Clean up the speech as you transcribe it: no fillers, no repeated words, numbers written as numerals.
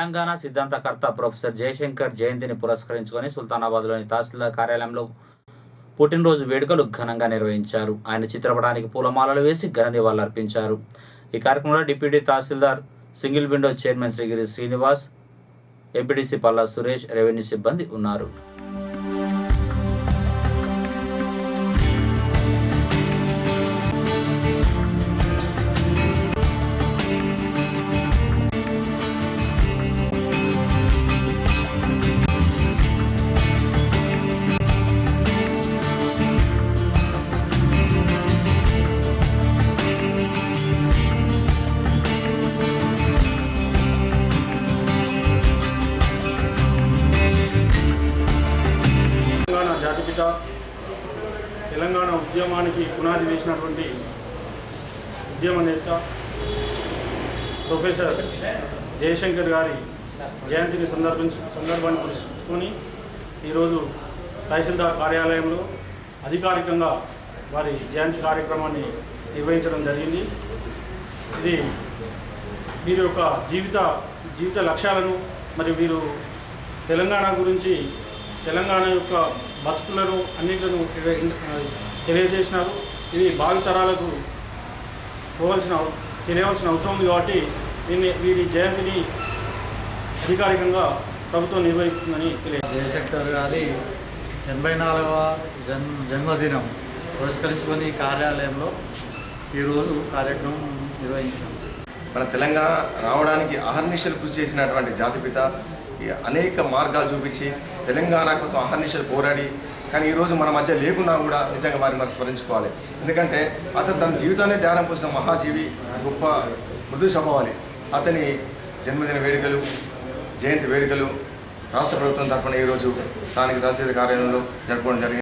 Telangana సిద్ధాంతకర్త professor Jayashankar జయంతిని పురస్కరించుకొని సుల్తానాబాద్లోని తహసీల్దార్ కార్యాలయంలో పుట్టినరోజు వేడుకలు ఘనంగా నిర్వహించారు. ఆయన చిత్రపటానికి పూలమాలలు వేసి ఘన నివాళులర్పించారు. ఈ కార్యక్రమంలో deputy tahsildar single window chairman Srigiri Srinivas, MPDC Palla Suresh, revenue సిబ్బంది ఉన్నారు. జాతిపిత తెలంగాణ ఉద్యమానికి పునాది వేసినటువంటి ఉద్యమ నేత ప్రొఫెసర్ జయశంకర్ గారి జయంతిని సందర్భాన్ని పురస్కరించుకొని ఈరోజు తహసీల్దార్ కార్యాలయంలో అధికారికంగా వారి జయంతి కార్యక్రమాన్ని నిర్వహించడం జరిగింది. ఇది వీరి యొక్క జీవిత లక్ష్యాలను మరియు వీరు తెలంగాణ గురించి తెలంగాణ యొక్క బతుకులను అన్నింటిను తెలియజేసినారు. ఇది భావితరాలకు తెలియవలసిన అవసరం ఉంది కాబట్టి వీరి జయంతిని అధికారికంగా ప్రభుత్వం నిర్వహిస్తుందని తెలియదు. జయశంకర్ గారి 84వ జన్మదినం పురస్కరించుకొని కార్యాలయంలో ఈరోజు కార్యక్రమం నిర్వహించాం. మన తెలంగాణ రావడానికి అహర్నిశలు కృషి చేసినటువంటి జాతిపిత అనేక మార్గాలు చూపించి తెలంగాణ కోసం అహర్నిశలు పోరాడి, కానీ ఈరోజు మన మధ్య లేకున్నా కూడా నిజంగా వారిని మనం స్మరించుకోవాలి. ఎందుకంటే అతను తన జీవితాన్ని ధ్యానం పోసిన మహాజీవి, గొప్ప మృదు స్వభావాలి. అతని జన్మదిన వేడుకలు, జయంతి వేడుకలు రాష్ట్ర ప్రభుత్వం తరఫున ఈరోజు స్థానిక తహసీల్దార్ కార్యాలయంలో జరుపుకోవడం జరిగింది.